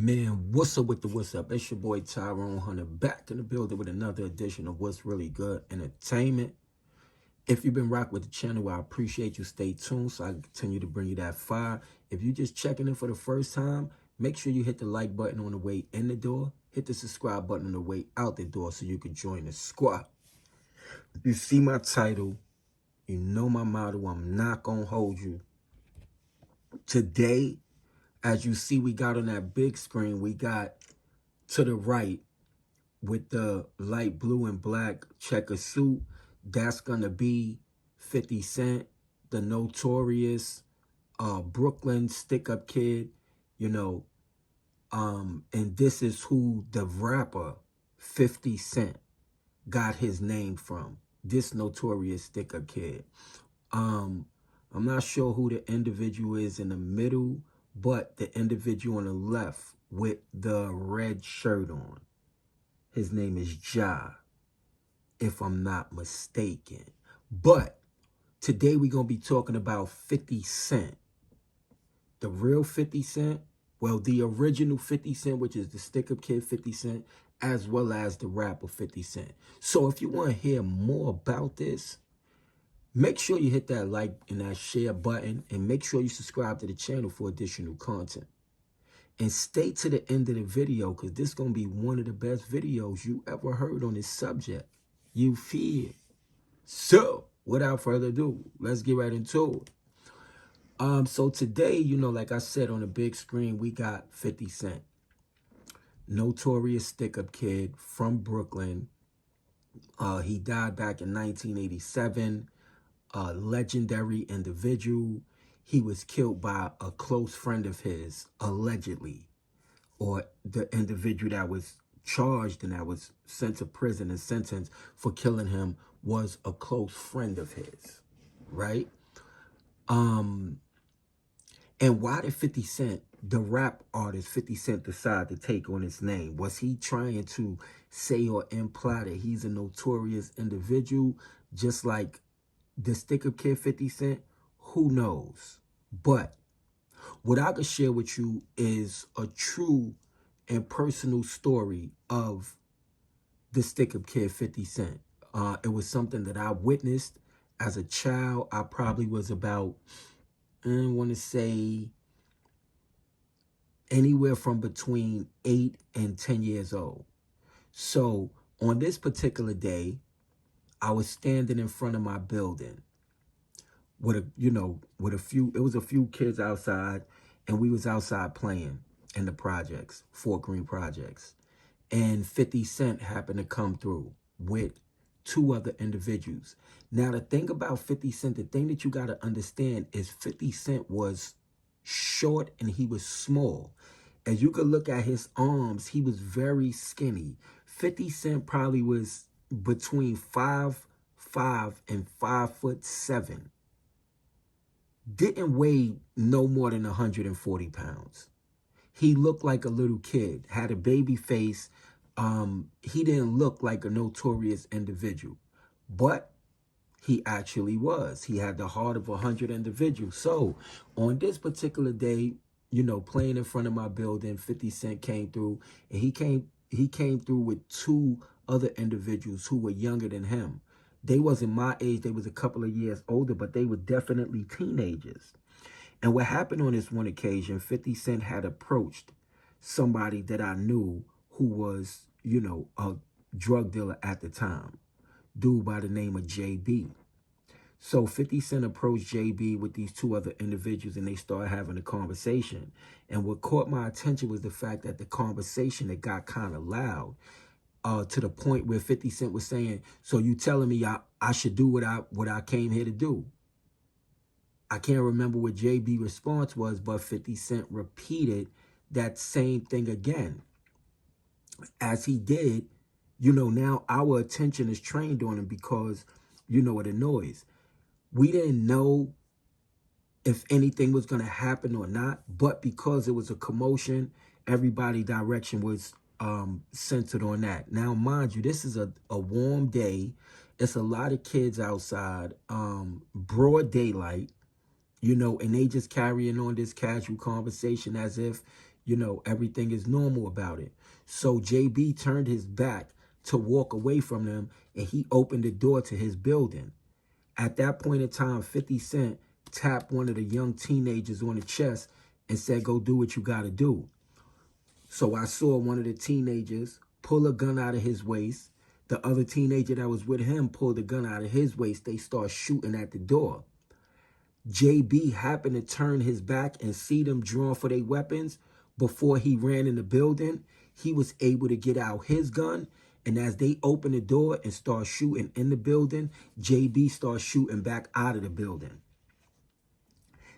Man, what's up with the what's up? It's your boy Tyrone Hunter back in the building with another edition of What's Really Good Entertainment. If you've been rocking with the channel, I appreciate you. Stay tuned so I can continue to bring you that fire. If you're just checking in for the first time, make sure you hit the like button on the way in the door. Hit the subscribe button on the way out the door so you can join the squad. You see my title. You know my motto. I'm not going to hold you. Today, as you see, we got on that big screen, we got to the right with the light blue and black checker suit. That's going to be 50 Cent, the notorious Brooklyn stick-up kid, you know. And this is who the rapper 50 Cent got his name from, this notorious stick-up kid. I'm not sure who the individual is in the middle, but the individual on the left with the red shirt on, his name is Ja, if I'm not mistaken. But today we're going to be talking about 50 Cent. The real 50 Cent, well, the original 50 Cent, which is the stick-up kid 50 Cent, as well as the rapper 50 Cent. So if you want to hear more about this, make sure you hit that like and that share button, and make sure you subscribe to the channel for additional content. And stay to the end of the video, because this is going to be one of the best videos you ever heard on this subject. You feel? So, without further ado, let's get right into it. So today, you know, like I said, on the big screen, we got 50 Cent. Notorious stick-up kid from Brooklyn. He died back in 1987. A legendary individual. He was killed by a close friend of his, allegedly, or the individual that was charged and that was sent to prison and sentenced for killing him was a close friend of his, right? And why did 50 Cent, the rap artist 50 Cent, decide to take on his name? Was he trying to say or imply that he's a notorious individual, just like the stick-up kid 50 Cent? Who knows? But what I could share with you is a true and personal story of the stick-up kid 50 Cent. It was something that I witnessed as a child. I probably was about, I want to say, anywhere from between 8 and 10 years old. So on this particular day, I was standing in front of my building with a few kids outside, and we was outside playing in the projects, Fort Greene projects. And 50 Cent happened to come through with two other individuals. Now, the thing about 50 Cent, the thing that you got to understand is 50 Cent was short and he was small. As you could look at his arms, he was very skinny. 50 Cent probably was between 5'5" and 5'7". Didn't weigh no more than 140 pounds. He looked like a little kid, had a baby face. He didn't look like a notorious individual, but he actually was. He had the heart of 100 individuals. So on this particular day, you know, playing in front of my building, 50 Cent came through, and he came through with two other individuals who were younger than him. They wasn't my age. They was a couple of years older, but they were definitely teenagers. And what happened on this one occasion, 50 Cent had approached somebody that I knew who was, you know, a drug dealer at the time, dude by the name of JB. So 50 Cent approached JB with these two other individuals, and they started having a conversation. And what caught my attention was the fact that the conversation, it got kind of loud. To the point where 50 Cent was saying, so you telling me I should do what I came here to do? I can't remember what JB's response was, but 50 Cent repeated that same thing again. As he did, you know, now our attention is trained on him because, you know, of the noise. We didn't know if anything was going to happen or not, but because it was a commotion, everybody's direction was centered on that. Now, mind you, this is a warm day. It's a lot of kids outside, broad daylight, you know, and they just carrying on this casual conversation as if, you know, everything is normal about it. So JB turned his back to walk away from them, and he opened the door to his building. At that point in time, 50 Cent tapped one of the young teenagers on the chest and said, go do what you got to do. So I saw one of the teenagers pull a gun out of his waist. The other teenager that was with him pulled a gun out of his waist. They start shooting at the door. JB happened to turn his back and see them drawing for their weapons before he ran in the building. He was able to get out his gun, and as they opened the door and start shooting in the building, JB started shooting back out of the building.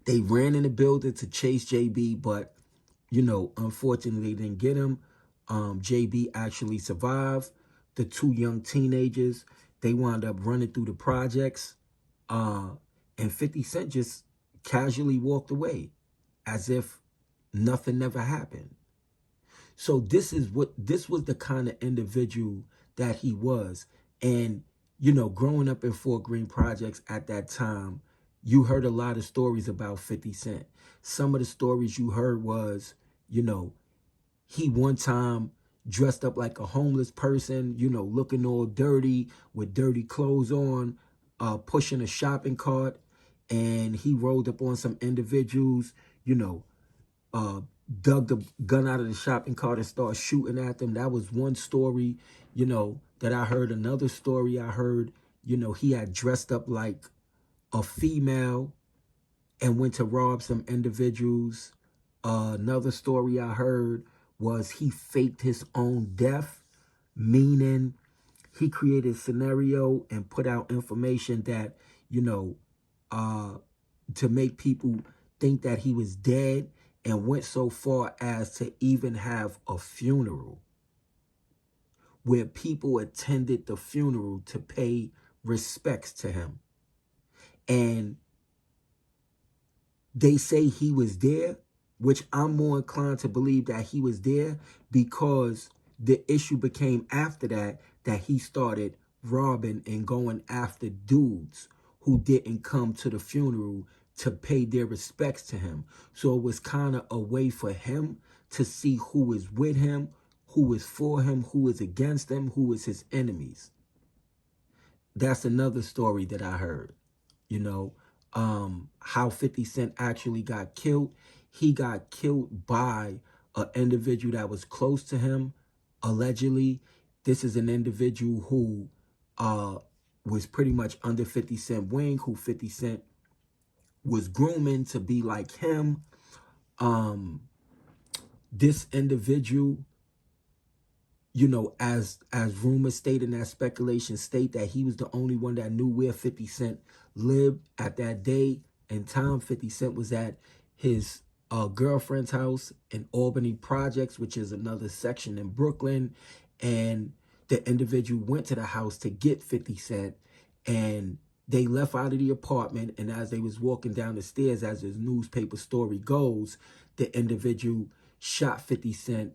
They ran in the building to chase JB, but, you know, unfortunately they didn't get him. JB actually survived. The two young teenagers, they wound up running through the projects. And 50 Cent just casually walked away as if nothing never happened. So this was the kind of individual that he was. And, you know, growing up in Fort Greene projects at that time, you heard a lot of stories about 50 Cent. Some of the stories you heard was, you know, he one time dressed up like a homeless person, you know, looking all dirty with dirty clothes on, pushing a shopping cart. And he rolled up on some individuals, you know, dug the gun out of the shopping cart and started shooting at them. That was one story, you know, that I heard. Another story I heard, you know, he had dressed up like a female and went to rob some individuals. Another story I heard was he faked his own death, meaning he created a scenario and put out information that, you know, to make people think that he was dead, and went so far as to even have a funeral where people attended the funeral to pay respects to him. And they say he was there, which I'm more inclined to believe that he was there, because the issue became after that he started robbing and going after dudes who didn't come to the funeral to pay their respects to him. So it was kind of a way for him to see who is with him, who is for him, who is against him, who is his enemies. That's another story that I heard, you know, how 50 Cent actually got killed. He got killed by an individual that was close to him, allegedly. This is an individual who was pretty much under 50 Cent wing, who 50 Cent was grooming to be like him. This individual, you know, as rumors state and as speculation state, that he was the only one that knew where 50 Cent lived at that day and time. 50 Cent was at his girlfriend's house in Albany Projects, which is another section in Brooklyn. And the individual went to the house to get 50 Cent, and they left out of the apartment. And as they was walking down the stairs, as his newspaper story goes, the individual shot 50 Cent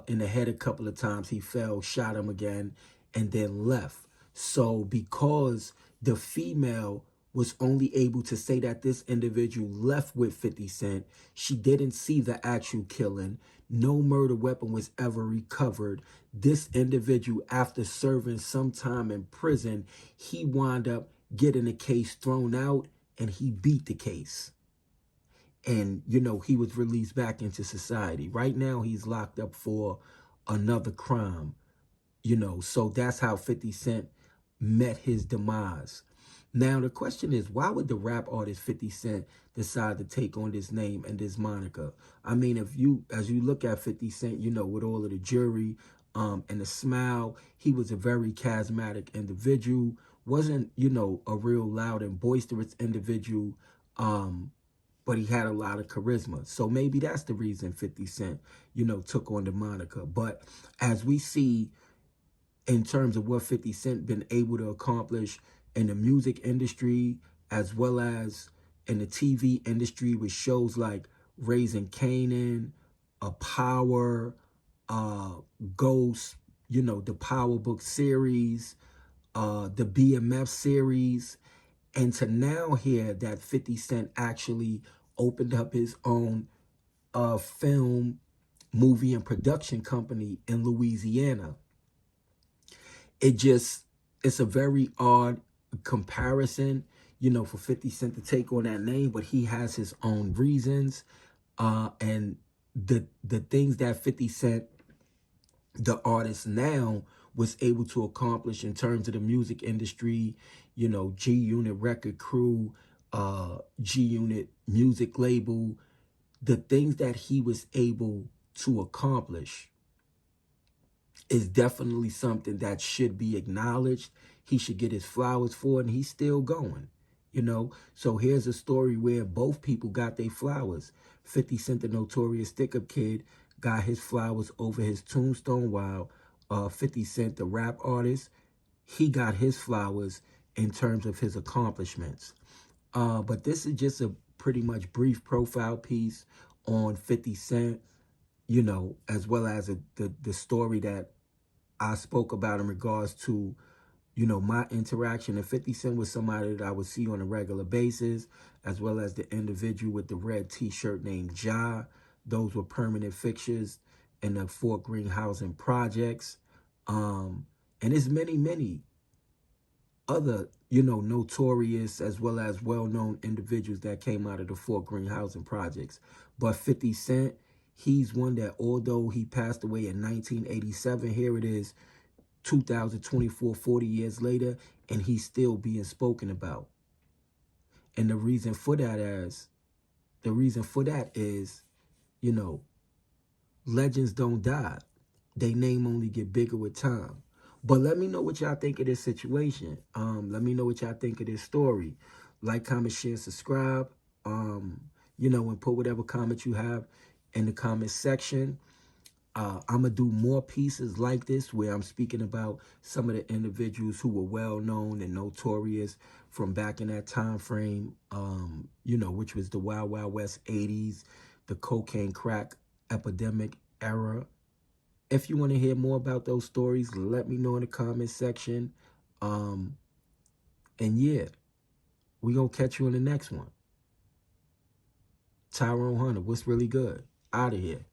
in the head a couple of times. He fell, shot him again, and then left. So because the female was only able to say that this individual left with 50 Cent, she didn't see the actual killing. No murder weapon was ever recovered. This individual, after serving some time in prison, he wound up getting the case thrown out, and he beat the case. And, you know, he was released back into society. Right now, he's locked up for another crime, you know. So that's how 50 Cent met his demise. Now, the question is, why would the rap artist 50 Cent decide to take on this name and this moniker? I mean, as you look at 50 Cent, you know, with all of the jewelry and the smile, he was a very charismatic individual. Wasn't, you know, a real loud and boisterous individual, but he had a lot of charisma. So maybe that's the reason 50 Cent, you know, took on the moniker. But as we see in terms of what 50 Cent been able to accomplish in the music industry, as well as in the TV industry with shows like Raising Kanan, Power, Ghost, you know, the Power Book series, the BMF series, and to now hear that 50 Cent actually opened up his own film movie and production company in Louisiana. It's a very odd comparison, for 50 Cent to take on that name, but he has his own reasons. And the things that 50 Cent, the artist now, was able to accomplish in terms of the music industry, G Unit record crew, G Unit music label, the things that he was able to accomplish is definitely something that should be acknowledged. He should get his flowers for it, and he's still going. So here's a story where both people got their flowers. 50 Cent, the notorious stick-up kid, got his flowers over his tombstone, while 50 Cent, the rap artist, he got his flowers in terms of his accomplishments. But this is just a pretty much brief profile piece on 50 Cent, as well as the story that I spoke about in regards to, my interaction. And 50 Cent was somebody that I would see on a regular basis, as well as the individual with the red t-shirt named Ja. Those were permanent fixtures in the Fort Greene housing projects. And there's many, many other, notorious as well as well-known individuals that came out of the Fort Greene housing projects. But 50 Cent, he's one that, although he passed away in 1987, here it is, 2024, 40 years later, and he's still being spoken about. And the reason for that is, legends don't die. They name only get bigger with time. But let me know what y'all think of this situation. Let me know what y'all think of this story. Like, comment, share, subscribe. And put whatever comment you have in the comment section. I'm going to do more pieces like this where I'm speaking about some of the individuals who were well known and notorious from back in that time frame, which was the Wild Wild West 80s, the cocaine crack epidemic era. If you want to hear more about those stories, let me know in the comment section. And yeah, we're going to catch you in the next one. Tyrone Hunter, what's really good? Out of here.